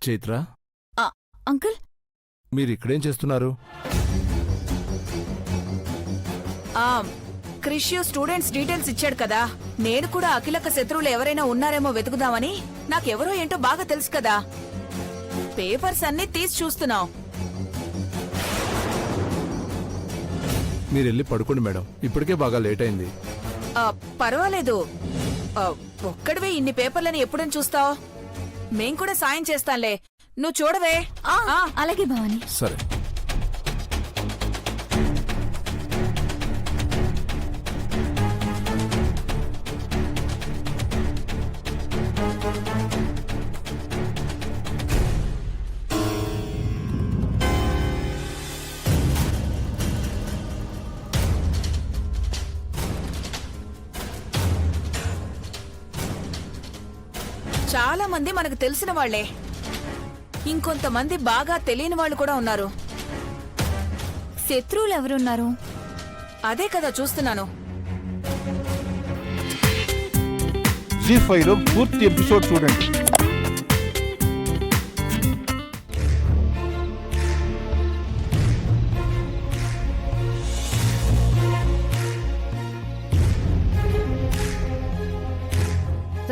Chaitra, uncle, మీరు ఇక్కడేం చేస్తున్నారు? క్రిష్యూ స్టూడెంట్స్ డీటెయిల్స్ ఇచ్చాడు కదా, నేను కూడా అఖిలక్క శత్రువులు ఎవరైనా ఉన్నారేమో వెతుకుదామని. నాకెవరో ఏంటో బాగా తెలుసు కదా, పేపర్స్ అన్నీ తీసి చూస్తున్నావు. మీరెళ్ళి పడుకోండి మేడం, ఇప్పటికే బాగా లేట్ అయింది. పర్వాలేదు, ఒక్కడివే ఇన్ని పేపర్లని ఎప్పుడని చూస్తావు? మేం కూడా సాయం చేస్తాంలే, నువ్వు చూడవే. అలాగే భవాని. సరే. చాలా మంది మనకు తెలిసిన వాళ్లే, ఇంకొంతమంది బాగా తెలియని వాళ్ళు కూడా ఉన్నారు. శత్రువులు ఎవరున్నారు? అదే కదా చూస్తున్నాను. జీ5 లో పూర్తి ఎపిసోడ్ చూడండి.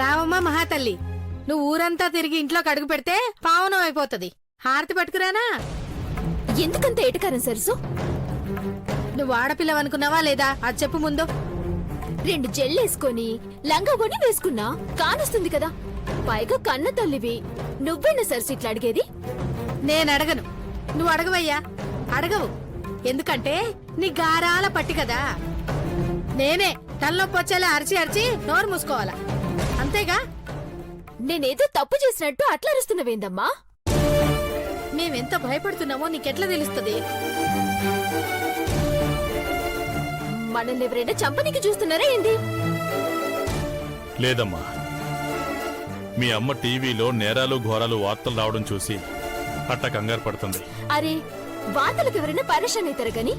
రావమ్మ మహాతల్లి, నువ్వు ఊరంతా తిరిగి ఇంట్లోకి అడుగు పెడితే పావనం అయిపోతుంది. హారతి పట్టుకురానా? ఎందుకంత ఏటకారం సరసు? నువ్వు ఆడపిల్లవనుకున్నావా లేదా అది చెప్పు ముందు. 2 జెల్లేసుకొని లంగావోని వేసుకున్నా కానొస్తుంది కదా, పైగా కన్న తల్లివి. నువ్వేనా సరసు ఇట్లా అడిగేది? నేను అడగను, నువ్వు అడగవయ్యా. అడగవు, ఎందుకంటే నీ గారాల పట్టి కదా. నేనే తలనొప్పి వచ్చేలా అరిచి అరిచి నోరు మూసుకోవాలా, అంతేగా? నేనేదో తప్పు చేసినట్టు అట్లా అరుస్తున్నవేందమ్మా? మేమెంత భయపడుతున్నామో నీకెట్లా తెలుస్తుంది? మనల్ని ఎవరైనా చంపనీకి చూస్తున్నారా ఏంది? లేదమ్మా, మీ అమ్మ టీవీలో నేరాలు ఘోరాలు వార్తలు రావడం చూసి అట్ట కంగారు పడుతుంది. అరే, వార్తలకు ఎవరైనా పరేషాన్ అవుతారు గాని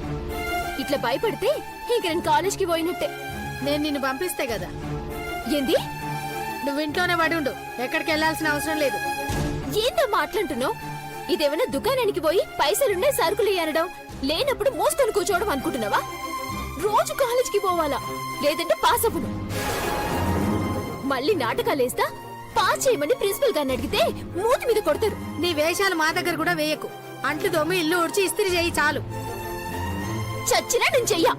ఇట్లా భయపడితే ఇక నేను కాలేజ్కి పోయినట్టే. నేను నిన్ను పంపిస్తే కదా. ఏంది? నువ్వు ఇంట్లోనే పడుండు, ఎక్కడికి వెళ్లాల్సిన అవసరం లేదు. ఏందమ్మా అట్లంటున్నావు? ఇదేమైనా దుకాణానికి పోయి పైసలున్నాయి సరుకులు అనడం, లేనప్పుడు మోసుకొని కూర్చోవడం అనుకుంటున్నావా? రోజు కాలేజ్కి పోవాలా, లేదంటే పాస్ అవ్వను. మళ్ళీ నాటకాలేస్తా పాస్ చేయమని ప్రిన్సిపల్ గారిని అడిగితే మూతి మీద కొడతారు. నీ వేషాలు మా దగ్గర కూడా వేయకు. అంట్లు దొమ్మి ఇల్లు ఉడిచి ఇస్త్రీ చేయి చాలు. చచ్చినా నేను చెయ్యా.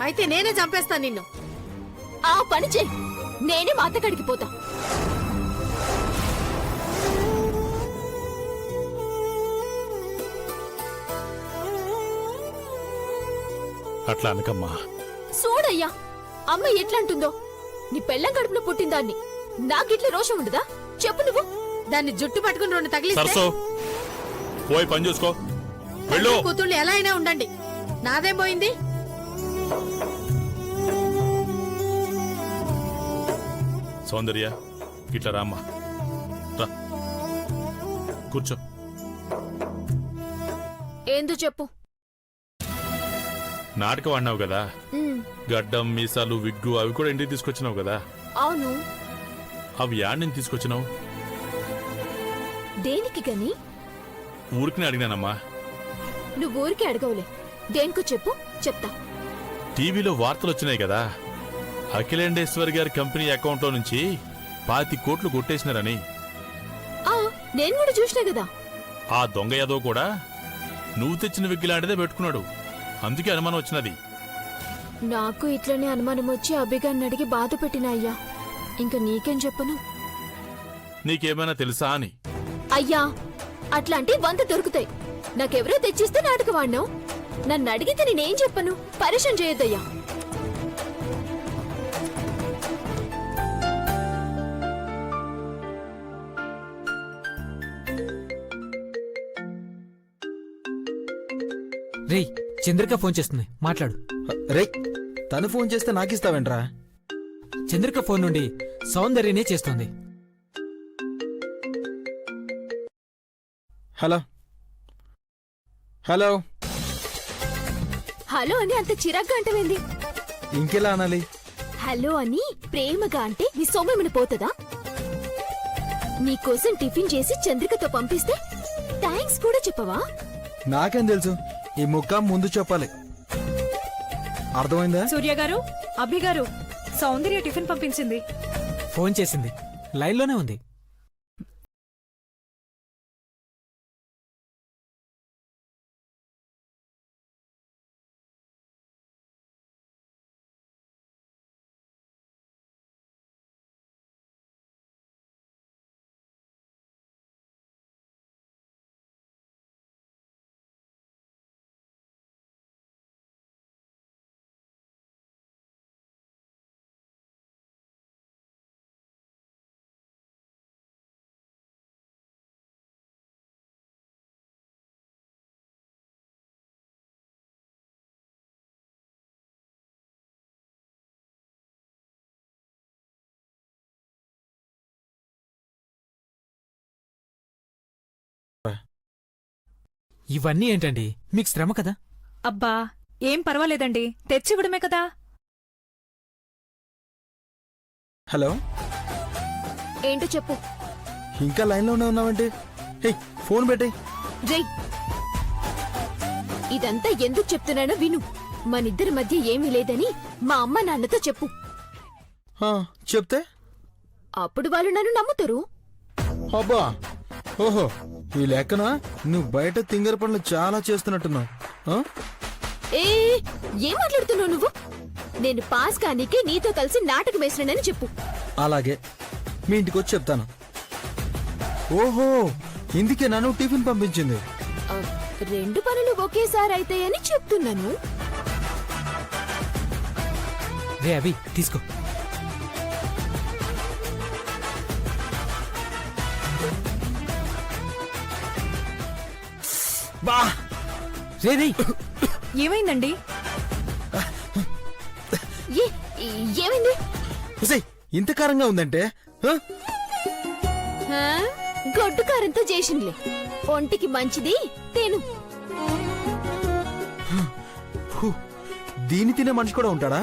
అయితే నేనే చంపేస్తాను నిన్ను. ఆ పని చెయ్యి, నేనే మా అత్తగడికి పోతా. అట్లా అనకమ్మా. చూడయ్యా, అమ్మ ఎట్లంటుందో. నీ పెళ్ళం గడుపున పుట్టిందాన్ని, నాకిట్లా రోషం ఉండదా చెప్పు? నువ్వు దాన్ని జుట్టు పట్టుకుని 2 తగిలిస్తే సరసో, పోయి పని చూసుకో. వెళ్ళు. కూతుళ్ళు ఎలా అయినా ఉండండి, నాదేం పోయింది? సౌందర్య, ఇట్లా రామ్మా, రా కూర్చో. ఏందో చెప్పు. నాటకం ఆడినావు కదా, గడ్డం మీసాలు విగ్గు అవి కూడా ఇంటికి తీసుకొచ్చినావు కదా. అవును. అవి యాడ్ నుంచి తీసుకొచ్చినావు? దేనికి గని? ఊరికి అడిగినానమ్మా. నువ్వు ఊరికి అడగవులే, దేనికో చెప్పు, చెప్తా. టీవీలో వార్తలు వచ్చినాయి కదా, అఖిలేండేశ్వరి గారి కంపెనీ అకౌంట్లో నుంచి 25 కోట్లు కొట్టేసినారని. నేను కూడా చూసినా కదా. ఆ దొంగ యాదవ్ కూడా నువ్వు తెచ్చిన విగ్గు లాంటిదే పెట్టుకున్నాడు, అందుకే అనుమానం వచ్చినది. నాకు ఇట్లనే అనుమానం వచ్చి అభిగాన్ని అడిగి బాధ పెట్టిన అయ్యా. ఇంకా నీకేం చెప్పను? నీకేమైనా తెలుసా అని. అయ్యా, అట్లాంటి 100 దొరుకుతాయి. నాకెవరో తెచ్చిస్తే నాటకం ఆడినావు. నన్ను అడిగితే నేనేం చెప్పను? పరిచయం చేయొద్దయ్యా. రే, చంద్రిక ఫోన్ చేస్తుంది, మాట్లాడు. రే, తను ఫోన్ చేస్తే నాకిస్తావేంట్రా? చంద్రిక ఫోన్ నుండి సౌందర్యనే చేస్తుంది. హలో హలో హలో అని అంత చిరాగ్గా అంటవేంది? ఇంకెలా అనాలి? హలో అని ప్రేమగా అంటే నీ సొమ్మేమని పోతుందా? నీకోసం టిఫిన్ చేసి చంద్రికతో పంపిస్తే థ్యాంక్స్ కూడా చెప్పవా? నాకేం తెలుసు, ఈ ముక్క ముందు చెప్పాలి. అర్థమైందా? సూర్య గారు, అభి గారు, సౌందర్య టిఫిన్ పంపించింది. ఫోన్ చేసింది, లైన్లోనే ఉంది. ఇవన్నీ ఏంటండి, మీకు శ్రమ కదా. అబ్బా, ఏం పర్వాలేదండి, తెచ్చివ్వడమే కదా. హలో, ఏంటో చెప్పు. ఇంకా లైన్లోనే ఉన్నావంటే? హే, ఫోన్ పెట్టే. జై, ఇదంతా ఎందుకు చెప్తున్నానో విను. మనిద్దరి మధ్య ఏమీ లేదని మా అమ్మ నాన్నతో చెప్పు. చెప్తే అప్పుడు వాళ్ళు నన్ను నమ్ముతారు. అబ్బా, ఓహో, ఈ లెక్కన నువ్వు బయట తింగర పనులు చాలా చేస్తున్నట్టున్నావు. ఆ? ఏ ఏం మాట్లాడుతున్నావు నువ్వు? నేను పాస్ కానీకే నీతో కలిసి నాటకం వేసినానని చెప్పు. అలాగే, మీ ఇంటికి వచ్చి చెప్తాను. ఓహో, ఇందుకే నన్ను టిఫిన్ పంపించింది. ఆ, రెండు పనులు ఒకేసారి అయితాయని చెప్తున్నాను. రే అభి, తీసుకో. బా, రే రే, ఏమైందండి? ఏ ఏమైంది? ఉసేయ్, ఇంత కారంగా ఉందంటే? ఆ? హా? గొడ్డు కారంతో చేసిందిలే. ఒంటికి మంచిది తేను. హు, దీన్ని తినే మనిషి కూడా ఉంటాడా?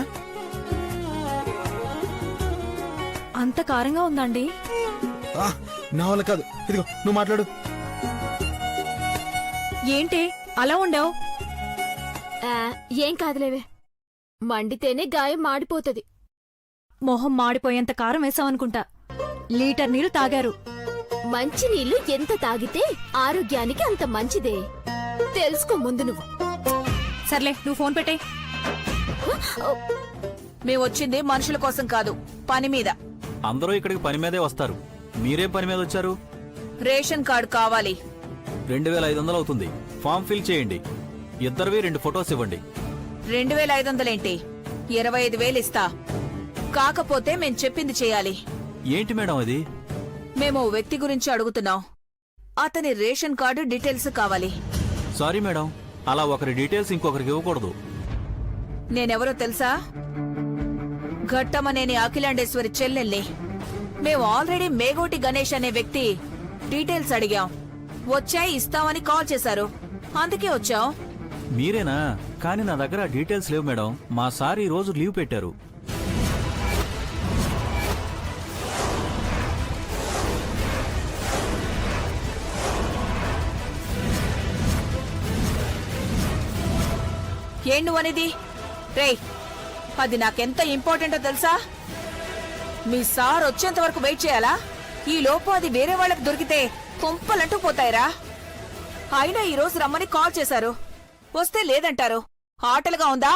అంత కారంగా ఉందండి? ఆ, నా వల్ల కాదు. ఇదిగో, నువ్వు మాట్లాడు. ఏంటి అలా ఉండావు? ఏం కాదులేవే, మండితేనే గాయం మాడిపోతది. మొహం మాడిపోయేంత కారం వేసావనుకుంటా. లీటర్ నీళ్లు తాగారు. మంచి నీళ్లు ఎంత తాగితే ఆరోగ్యానికి అంత మంచిదే. తెలుసుకో ముందు నువ్వు. సర్లే, నువ్వు ఫోన్ పెట్టే. మేమొచ్చింది మనుషుల కోసం కాదు, పని మీద. అందరూ ఇక్కడికి పని మీదే వస్తారు. మీరేం పని మీద వచ్చారు? రేషన్ కార్డు కావాలి. 2500 అవుతుంది. ఫామ్ ఫిల్ చేయండి. ఇద్దరివి 2 ఫొటోస్ ఇవ్వండి. 2500 ఏంటి? 25,000 ఇస్తా. కాకపోతే మేం చెప్పింది చేయాలి. ఏంటి మేడం అది? మేము ఓ వ్యక్తి గురించి అడుగుతున్నాం. అతని రేషన్ కార్డు డీటెయిల్స్ కావాలి. సారీ మేడం, అలా ఒకరి డీటెయిల్స్ ఇంకొకరికి ఇవ్వకూడదు. నేనెవరో తెలుసా? ఘట్టమనేని అఖిలాండేశ్వరి చెల్లెల్ని. మేము ఆల్రెడీ మేగోటి గణేష్ అనే వ్యక్తి డీటెయిల్స్ అడిగాం. వచ్చాయి, ఇస్తామని కాల్ చేశారు. అందుకే వచ్చాం. మీరేనా? కానీ నా దగ్గర డీటెయిల్స్ లేవు మేడం. మా సార్ ఈ రోజు లీవ్ పెట్టారు. ఏం నువ్వనేది? రేయ్, అది నాకెంత ఇంపార్టెంటో తెలుసా? మీ సార్ వచ్చేంత వరకు వెయిట్ చేయాలా? ఈ లోపు అది వేరే వాళ్ళకి దొరికితే కొంపలంటూ పోతాయిరా. అయినా ఈ రోజు రమ్మని కాల్ చేశారు. వస్తే లేదంటారు. ఆటలుగా ఉందా?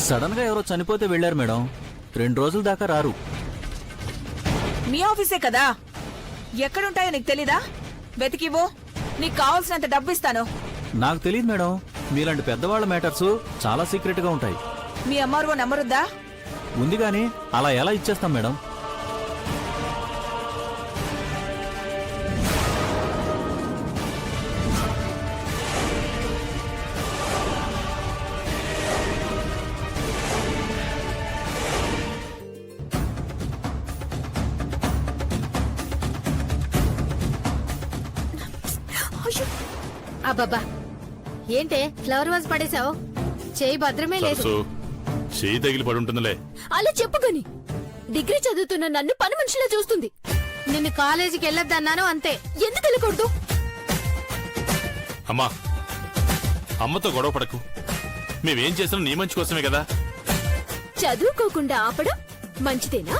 సడన్ గా ఎవరో చనిపోతే వెళ్లారు మేడం. 2 రోజుల దాకా రారు. మీ ఆఫీసే కదా, ఎక్కడుంటాయో నీకు తెలీదా? వెతికివో, నీకు కావాల్సినంత డబ్బు ఇస్తాను. నాకు తెలియదు మేడం. మీలాంటి పెద్దవాళ్ల మ్యాటర్స్ చాలా సీక్రెట్ గా ఉంటాయి. మీ ఎంఆర్ఓ నెంబరుద్దా? ఉంది గాని అలా ఎలా ఇచ్చేస్తాం మేడం? అబ్బబ్బా, ఏంటే ఫ్లవర్ వాజ్ పడేశావు? చేయి భద్రమే లేదు. సరసు, చేయి తగిలి పడి ఉంటుందిలే. అలా చెప్పుకొని డిగ్రీ చదువుతున్న నన్ను పని మనిషిలా చూస్తుంది. నిన్ను కాలేజీకి వెళ్ళొద్దన్నాను అంతే. ఎందుకు వెళ్ళకూడదు? అమ్మా, అమ్మతో గొడవ పడకు. మేమేం చేసినా నీ మంచి కోసమే కదా. చదువుకోకుండా ఆపడం మంచిదేనా?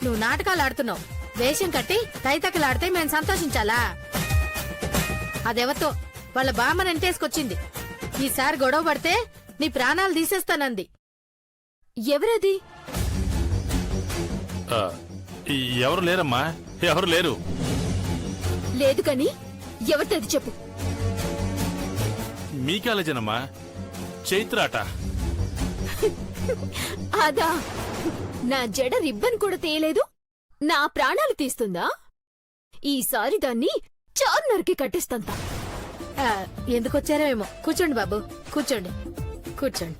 నువ్వు నాటకాలు ఆడుతున్నావు. వేషం కట్టి తైతకలాడితే మేము సంతోషించాలా? అదెవతో వాళ్ళ బామ్మని ఎంటేసుకొచ్చింది. ఈసారి గొడవ పడితే నీ ప్రాణాలు తీసేస్తానంది. ఎవరది? ఆ, ఎవరు లేరమ్మా, ఎవరు లేరు. లేదు కాని ఎవరిది చెప్పు. మీ కాలేజేనమ్మా, చైత్ర అట. అదా, నా జడ రిబ్బన్ కూడా తేయలేదు, నా ప్రాణాలు తీస్తుందా? ఈసారి దాన్ని చార్నర్కి కట్టిస్తంతా. ఎందుకొచ్చారో ఏమో. కూర్చోండి బాబు, కూర్చోండి కూర్చోండి.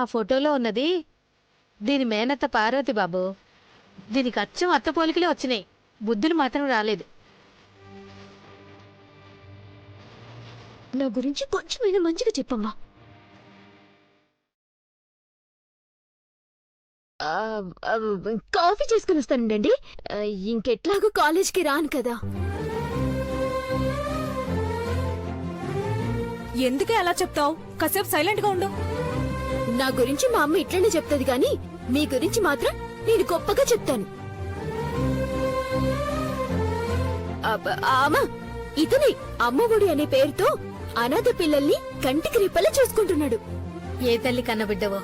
ఆ ఫోటోలో ఉన్నది దీని మేనత్త పార్వతి బాబు. దీనికి అచ్చం అత్త పోలికలే వచ్చినాయి, బుద్ధులు మాత్రం రాలేదు. నా గురించి కొంచెమైనా మంచిగా చెప్పమ్మా. కాఫీ చేసుకుని వస్తానండి. ఇంకెట్లాగో కాలేజ్కి రాను కదా. ఎందుకే అలా చెప్తావు? కాసేపు సైలెంట్ గా ఉండు. నా గురించి మా అమ్మ ఇట్లనే చెప్తది గాని మీ గురించి మాత్రం నేను గొప్పగా చెప్తాను. అమ్మా, ఇతనే అమ్మఒడి అనే పేరుతో అనాథ పిల్లల్ని కంటికి రెప్పలా చూసుకుంటున్నాడు. ఏ తల్లి కన్నబిడ్డవో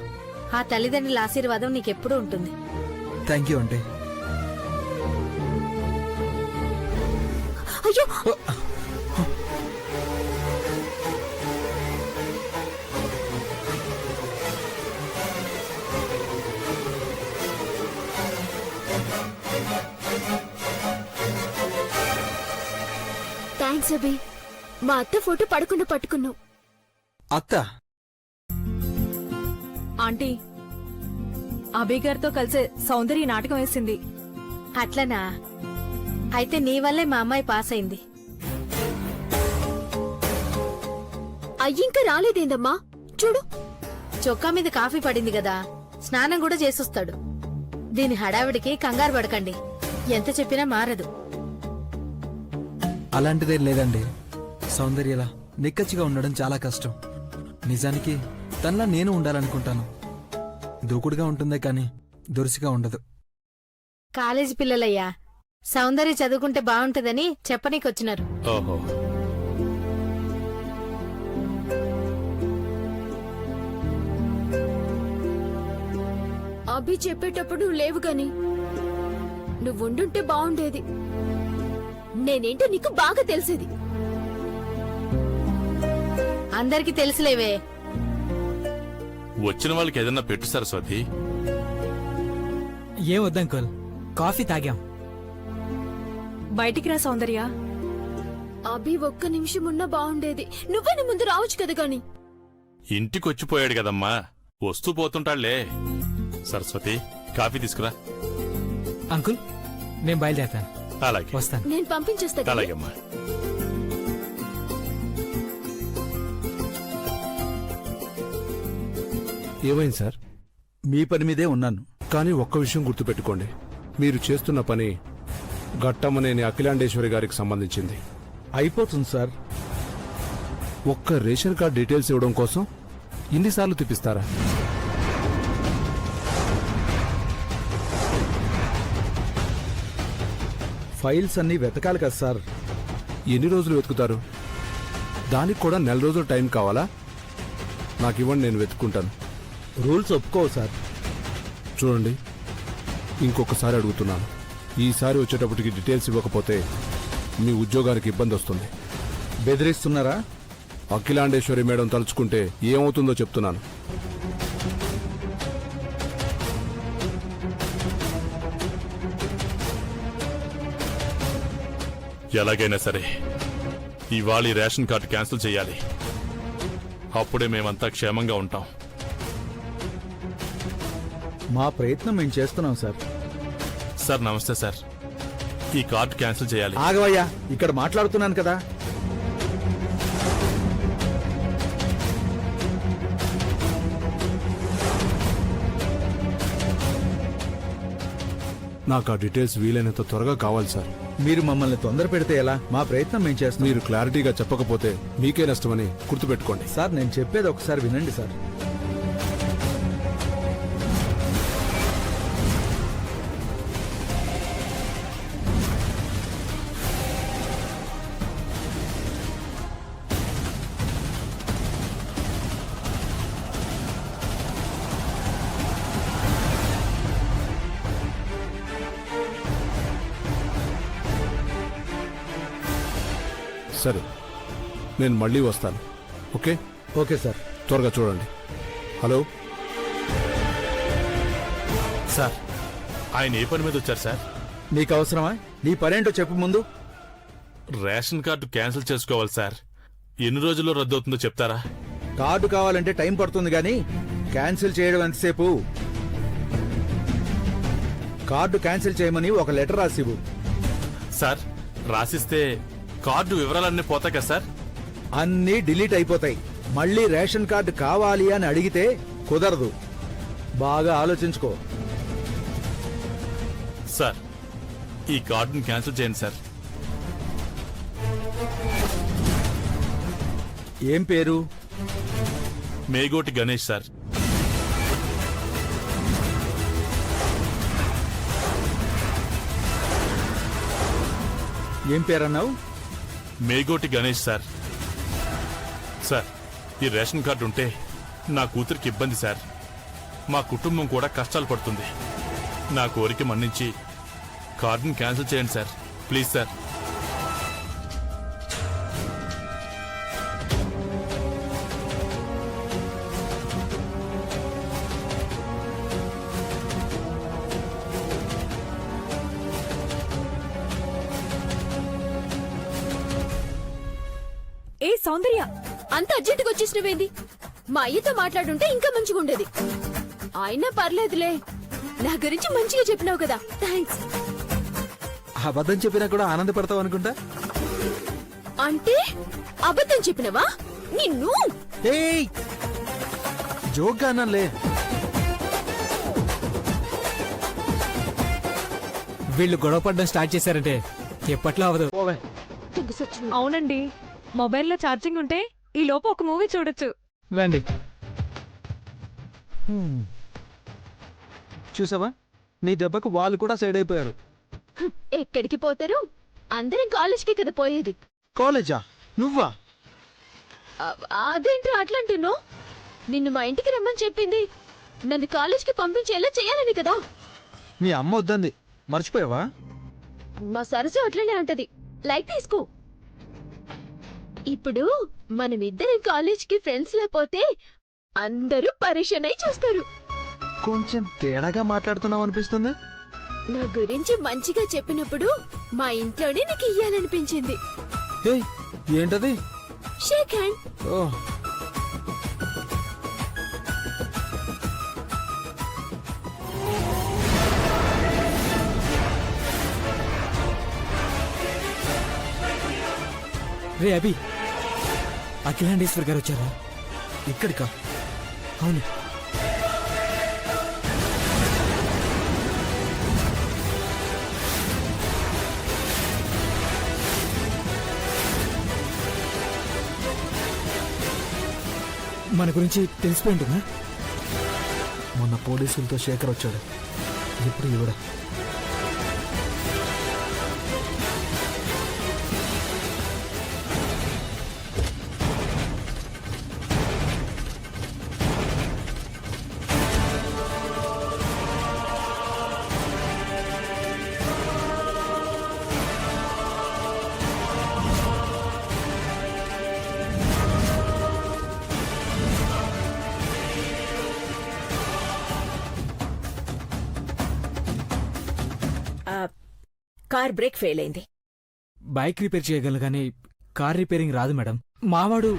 ఆ తల్లిదండ్రుల ఆశీర్వాదం నీకెప్పుడూ ఉంటుంది. థ్యాంక్ యూ అంటే. అయ్యో, థ్యాంక్స్ అభి. మా అత్త ఫోటో పడకుండా పట్టుకున్నావు. అత్త ఆంటీ, అభి గారితో కలిసే సౌందర్య నాటకం వేసింది. అట్లనా? అయితే నీ వల్లే మా అమ్మాయి పాస్ అయింది. అయ్యింకా రాలేదేందమ్మా? చూడు, చొక్కా మీద కాఫీ పడింది కదా, స్నానం కూడా చేసొస్తాడు. దీని హడావిడికి కంగారు పడకండి, ఎంత చెప్పినా మారదు. అలాంటిదేం లేదండి. సౌందర్యలా నిక్కచ్చిగా ఉండడం చాలా కష్టం. నిజానికి తనలా నేను ఉండాలనుకుంటాను. దూకుడుగా ఉంటుందే కానీ దురుసుగా ఉండదు. కాలేజీ పిల్లలయ్యా, సౌందర్య చదువుకుంటే బాగుంటదని చెప్పనీకొచ్చినారు. ఓహో, అభి చెప్పేటప్పుడు నువ్వు లేవు గాని నువ్వుండుంటే బాగుండేది. నేనేంటో నీకు బాగా తెలిసేది. అందరికీ తెలుసులేవే. వచ్చిన వాళ్ళకి ఏదన్నా పెట్టు సరస్వతి. ఏం వద్దంకుల్, కాఫీ తాగాం. బయటికి రా సౌందర్య. అభి ఒక్క నిమిషం ఉన్నా బాగుండేది. నువ్వే నీ ముందు రావచ్చు కదా గాని. ఇంటికొచ్చిపోయాడు కదమ్మా, వస్తూ పోతుంటాళ్లే. సరస్వతి, కాఫీ తీసుకురా. అంకుల్, నేను బయలుదేరతాను. అలాగే, వస్తాను. నేను పంపించేస్తా గాని. అలాగేమ్మా. ఏమైంది సార్? మీ పని మీదే ఉన్నాను. కానీ ఒక్క విషయం గుర్తుపెట్టుకోండి, మీరు చేస్తున్న పని ఘట్టమనేని అఖిలాండేశ్వరి గారికి సంబంధించింది. అయిపోతుంది సార్. ఒక్క రేషన్ కార్డ్ డీటెయిల్స్ ఇవ్వడం కోసం ఇన్నిసార్లు తిప్పిస్తారా? ఫైల్స్ అన్ని వెతకాలి కదా సార్. ఎన్ని రోజులు వెతుకుతారు? దానికి కూడా నెల రోజులు టైం కావాలా? నాకు ఇవ్వండి, నేను వెతుక్కుంటాను. Rules ఒప్పుకోవు sir. చూడండి, ఇంకొకసారి అడుగుతున్నాను. ఈసారి వచ్చేటప్పటికి డీటెయిల్స్ ఇవ్వకపోతే మీ ఉద్యోగానికి ఇబ్బంది వస్తుంది. బెదిరిస్తున్నారా? అఖిలాండేశ్వరి మేడం తలుచుకుంటే ఏమవుతుందో చెప్తున్నాను. ఎలాగైనా సరే ఇవాళ ఈ రేషన్ కార్డు క్యాన్సిల్ చేయాలి. అప్పుడే మేమంతా క్షేమంగా ఉంటాం. మా ప్రయత్నం మేము చేస్తున్నాం సార్. సార్ నమస్తే సార్. ఈ కార్డు క్యాన్సిల్ చేయాలి. ఆగవయ్యా, ఇక్కడ మాట్లాడుతున్నాను కదా. నాకు ఆ డీటెయిల్స్ వీలైనంత త్వరగా కావాలి సార్. మీరు మమ్మల్ని తొందర పెడితే ఎలా? మా ప్రయత్నం మేము చేస్తాం. మీరు క్లారిటీగా చెప్పకపోతే మీకే నష్టమని గుర్తుపెట్టుకోండి. సార్, నేను చెప్పేది ఒకసారి వినండి సార్. సరే, నేను మళ్ళీ వస్తాను. ఓకే? Okay sir. త్వరగా చూడండి. హలో సార్, ఆయన ఏ పని మీద వచ్చారు సార్? నీకు అవసరమా? నీ పనేంటో చెప్పు ముందు. రేషన్ కార్డు క్యాన్సిల్ చేసుకోవాలి సార్. ఎన్ని రోజుల్లో రద్దు అవుతుందో చెప్తారా? కార్డు కావాలంటే టైం పడుతుంది కానీ క్యాన్సిల్ చేయడం ఎంతసేపు? కార్డు క్యాన్సిల్ చేయమని ఒక లెటర్ రాసివ్వు. సార్, రాసిస్తే కార్డు వివరాలన్నీ పోతాయి కదా సార్? అన్నీ డిలీట్ అయిపోతాయి. మళ్ళీ రేషన్ కార్డు కావాలి అని అడిగితే కుదరదు. బాగా ఆలోచించుకో. సార్, ఈ కార్డుని క్యాన్సిల్ చేయండి సార్. ఏం పేరు? మేగోటి గణేష్ సార్. ఏం పేరన్నావు? మేగోటి గణేష్ సార్. సార్, ఈ రేషన్ కార్డు ఉంటే నా కూతురికి ఇబ్బంది సార్. మా కుటుంబం కూడా కష్టాలు పడుతుంది. నా కోరిక మన్నించి కార్డుని క్యాన్సిల్ చేయండి సార్, ప్లీజ్ సార్. ఏ సౌందర్య, అంత అర్జెంటుగా వచ్చేసినవేంది? మా అయ్యతో మాట్లాడుంటే ఇంకా మంచిగా ఉండేది. అయినా పర్లేదులే, నా గురించి మంచిగా చెప్పినావు కదా, థ్యాంక్స్. అబద్ధం చెప్పినా కూడా ఆనందపడతావు అనుకుంటా. అంటే అబద్ధం చెప్పినవా? నిన్ను ఏయ్, జోక్గా అన్నానులే. వీళ్ళు గొడవ పడడం స్టార్ట్ చేశారంటే ఎప్పట్లో అవదు. అవునండి, మొబైల్లో ఛార్జింగ్ ఉంటే ఈ లోపు ఒక మూవీ చూడొచ్చు. రండి. చూసావా, నీ దెబ్బకు వాళ్ళు కూడా సైడ్ అయిపోయారు. ఎక్కడికి పోతారు? అందరం కాలేజ్కి కదా పోయేది. కాలేజా? నువ్వా? అదేంటి అట్లంటున్నావు? నిన్ను మా ఇంటికి రమ్మని చెప్పింది నన్ను కాలేజ్కి పంపించేలా చేయాలని కదా. మీ అమ్మ వద్దంది, మర్చిపోయావా? మా సరసు అట్లనే అంటది. లైక్ తీసుకో. ఇప్పుడు మనమిద్దరం కాలేజ్కి ఫ్రెండ్స్ లేకపోతే అందరూ పరేషాన్ అయి చూస్తారు. కొంచెం తేడాగా మాట్లాడుతున్నావు అనిపిస్తుంది. నా గురించి మంచిగా చెప్పినప్పుడు మా ఇంట్లోనే నీకు ఇయ్యాలనిపించింది. ఏయ్, ఏంటది? Shake hand. ఓ, రే అభి, అఖిలాండేశ్వర్ గారు వచ్చారా? ఇక్కడికా? అవును. మన గురించి తెలిసిపోయింటుందా? మొన్న పోలీసులతో శేఖర్ వచ్చాడు, ఇప్పుడు ఇవిడ. కార్ బ్రేక్ ఫెయిల్ అయింది. బైక్ రిపేర్ చేయగలను కానీ కార్ రిపేరింగ్ రాదు మేడం. మావాడు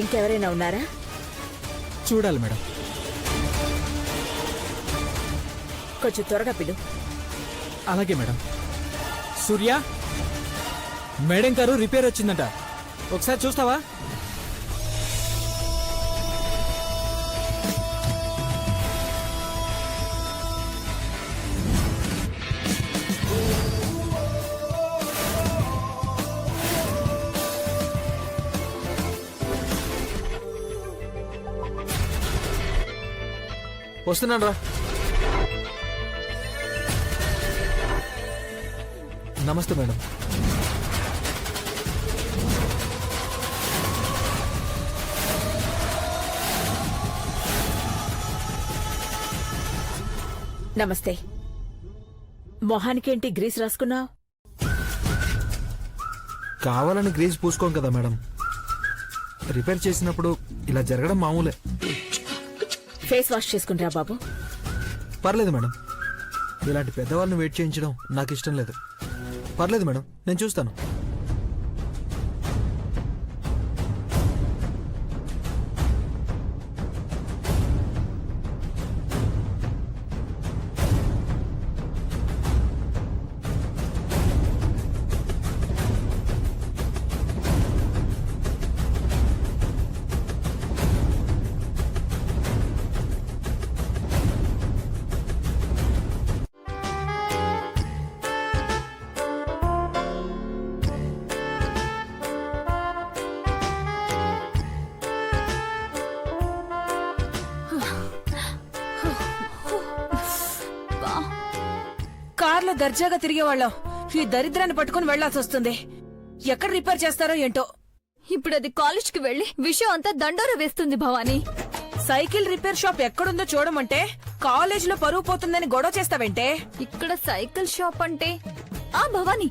ఇంకెవరైనా ఉన్నారా? చూడాలి మేడం. కొంచెం త్వరగా పిలు. అలాగే మేడం. సూర్య, మేడం కారు రిపేర్ వచ్చిందంట, ఒకసారి చూస్తావా? వస్తున్నాను రా. నమస్తే మేడం. నమస్తే. మొహానికేంటి గ్రీస్ రాసుకున్నావు? కావాలని గ్రీజ్ పూసుకోం కదా మేడం. రిపేర్ చేసినప్పుడు ఇలా జరగడం మామూలే. ఫేస్ వాష్ చేసుకుంటా బాబు. పర్లేదు మేడం, ఇలాంటి పెద్దవాళ్ళని వెయిట్ చేయించడం నాకు ఇష్టం లేదు. పర్లేదు మేడం, నేను చూస్తాను. కార్లో దర్జాగా తిరిగేవాళ్ళం ఈ దరిద్రాన్ని పట్టుకుని వెళ్లాల్సి వస్తుంది. ఎక్కడ రిపేర్ చేస్తారో ఏంటో. ఇప్పుడు అది కాలేజ్కి వెళ్లి విషయం అంతా దండోర వేస్తుంది భవానీ. సైకిల్ రిపేర్ షాప్ ఎక్కడుందో చూడమంటే కాలేజ్ లో పరువు పోతుందని గొడవ చేస్తావంటే? ఇక్కడ సైకిల్ షాప్ అంటే ఆ భవానీ,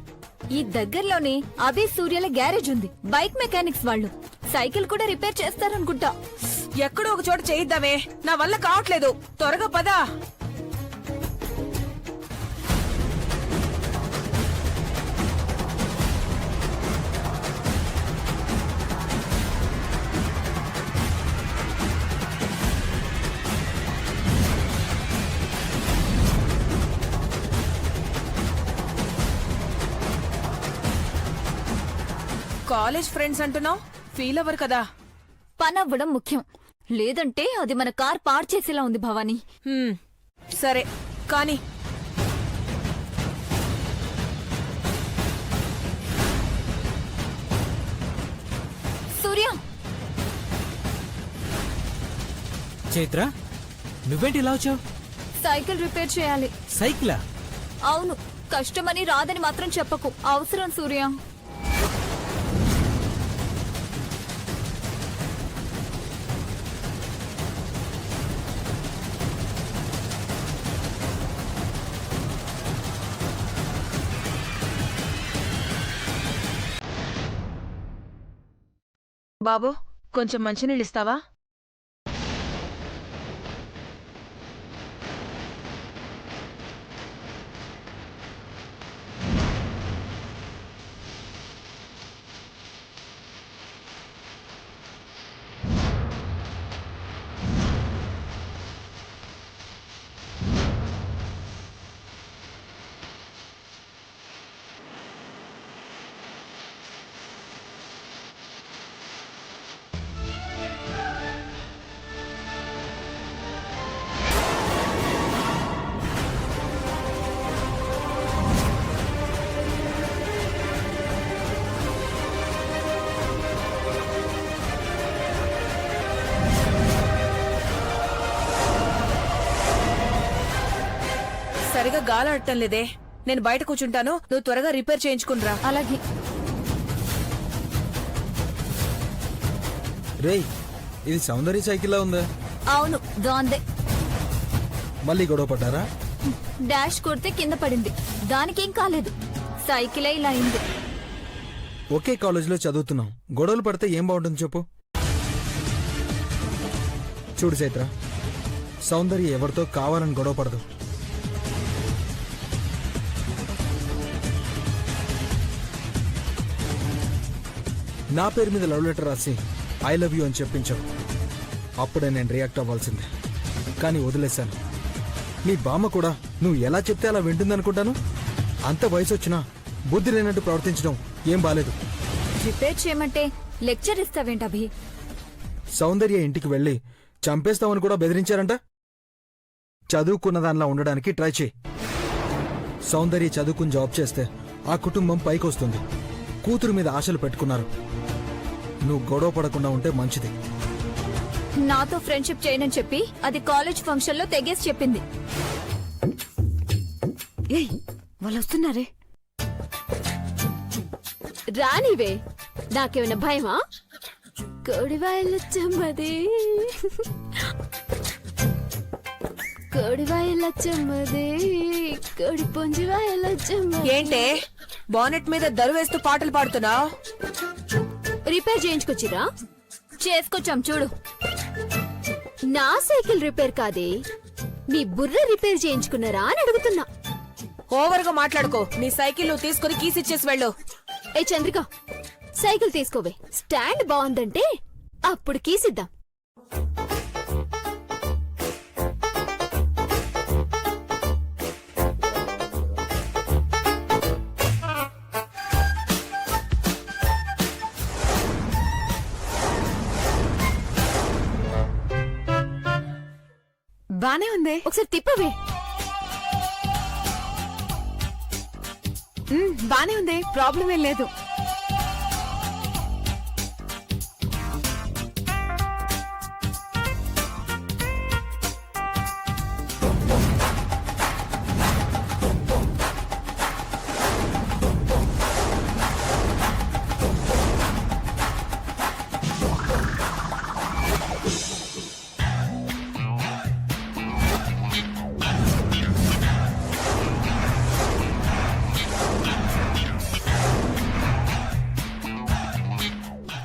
ఈ దగ్గరలోనే అభి సూర్యల గ్యారేజ్ ఉంది. బైక్ మెకానిక్స్ వాళ్ళు సైకిల్ కూడా రిపేర్ చేస్తారనుకుంటా. ఎక్కడో ఒక చోట చేయిద్దామే, నా వల్ల కావట్లేదు. త్వరగా పదా. కాలేజ్ ఫ్రెండ్స్ అంటున్నావు, ఫీల్ అవ్వరు కదా? పని అవ్వడం ముఖ్యం, లేదంటే అది మన కార్ పాడు చేసేలా ఉంది భవానీ. సరే కానీ సూర్య, చైత్ర, నువ్వేంటి ఇలా వచ్చావు? సైకిల్ రిపేర్ చేయాలి. సైకిలా? అవును, కష్టమని రాదని మాత్రం చెప్పకు. అవసరం సూర్య. బాబు, కొంచెం మంచినీళ్ళు ఇస్తావా? సరిగా గాలాడటం లేదే. నేను బయట కూర్చుంటాను, నువ్వు త్వరగా రిపేర్ చేయించుకునిరా. అలాగే. రేయ్, ఇది సౌందర్య సైకిల్లా ఉందా? అవును, దాందే. మళ్ళీ గొడవ పడ్డారా? డాష్ కొడితే కింద పడింది, దానికేం కాలేదు. సైకిలే ఇలా అయింది. ఒకే కాలేజీలో చదువుతున్నాం, గొడవలు పడితే ఏం బాగుంటుంది చెప్పు? చూడు చైత్ర, సౌందర్య ఎవరితో కావాలని గొడవ పడదు. నా పేరు మీద లవ్ లెటర్ రాసి ఐ లవ్ యూ అని చెప్పించావు. అప్పుడే నేను రియాక్ట్ అవ్వాల్సిందే, కానీ వదిలేశాను. నీ బామ్మ కూడా నువ్వు ఎలా చెప్తే అలా వింటుందనుకుంటాను. అంత వయసు వచ్చినా బుద్ధి లేనట్టు ప్రవర్తించడం ఏం బాలేదు. రిపేర్ చేయమంటే లెక్చర్ ఇస్తావేంటి అభి? సౌందర్య ఇంటికి వెళ్ళి చంపేస్తామని కూడా బెదిరించారంట. చదువుకున్న దానిలా ఉండడానికి ట్రై చేయి. సౌందర్య చదువుకుని జాబ్ చేస్తే ఆ కుటుంబం పైకొస్తుంది. కూతురు మీద ఆశలు పెట్టుకున్నారు. నువ్వు గొడవ పడకుండా ఉంటే మంచిది. నాతో ఫ్రెండ్షిప్ చేయనని చెప్పి అది కాలేజ్ ఫంక్షన్ లో తెగేసి చెప్పింది. ఏయ్, వాళ్ళు వస్తున్నారే. రానివే, నాకేమైనా భయమా? కోడివాయలచ్చమ్మది, కోడివాయలచ్చమ్మది, కోడి పుంజివాయలచ్చమ్మ. ఏంటే బానెట్ మీద దరువేస్తూ పాటలు పాడుతున్నావు? రిపేర్ చేయించుకొచ్చిరా? చేసుకొచ్చాం చూడు. నా సైకిల్ రిపేర్ కాదే, నీ బుర్ర రిపేర్ చేయించుకున్నారా అని అడుగుతున్నా. ఓవర్ గా మాట్లాడుకో. నీ సైకిల్ నువ్వు తీసుకుని కీసిచ్చేసి వెళ్ళు. ఏ చంద్రిక, సైకిల్ తీసుకోవే. స్టాండ్ బాగుందంటే అప్పుడు కీసిద్దాం. బానే ఉంది. ఒకసారి తిప్పవే. బానే ఉంది, ప్రాబ్లం ఏం లేదు.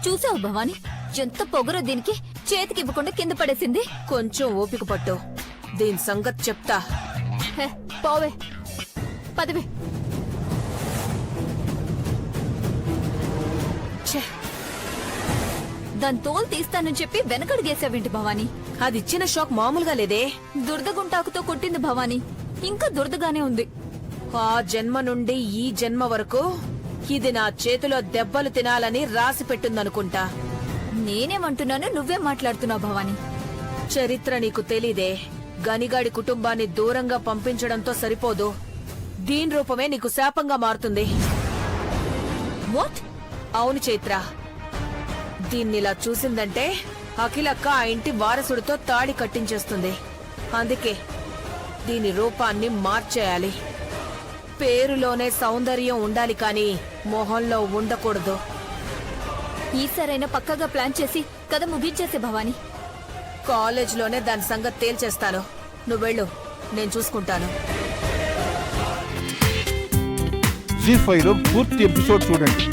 చూసావు భవాని, ఎంత పొగరో దీనికి. చేతికి ఇవ్వకుండా కింద పడేసింది. కొంచెం ఓపిక పట్టు, దీని సంగతి చెప్తా. హే, పోవే, పదవే. దాని తోలు తీస్తానని చెప్పి వెనకడుగేసావేంటి భవాని? అది ఇచ్చిన షాక్ మామూలుగా లేదే. దురదగుంటాకుతో కొట్టింది భవాని, ఇంకా దురదగానే ఉంది. ఆ జన్మ నుండి ఈ జన్మ వరకు ఇది నా చేతిలో దెబ్బలు తినాలని రాసి పెట్టిందనుకుంటా. నేనేమంటున్నాను, నువ్వే మాట్లాడుతున్నావు భవాని. చరిత్ర నీకు తెలీదే. గనిగాడి కుటుంబాన్ని దూరంగా పంపించడంతో సరిపోదు, దీని రూపమే నీకు శాపంగా మారుతుంది. వాట్? అవును చైత్ర, దీన్నిలా చూసిందంటే అఖిలక్క ఆ ఇంటి వారసుడితో తాళి కట్టించేస్తుంది. అందుకే దీని రూపాన్ని మార్చేయాలి. పేరులోనే సౌందర్యం ఉండాలి కానీ మొహంలో ఉండకూడదు. ఈసారైనా పక్కగా ప్లాన్ చేసి కథ ముగించేసే భవాని. కాలేజ్లోనే దాని సంగతి తేల్చేస్తాను. నువ్వు వెళ్ళు, నేను చూసుకుంటాను. జీ5లో పూర్తి ఎపిసోడ్ చూడండి.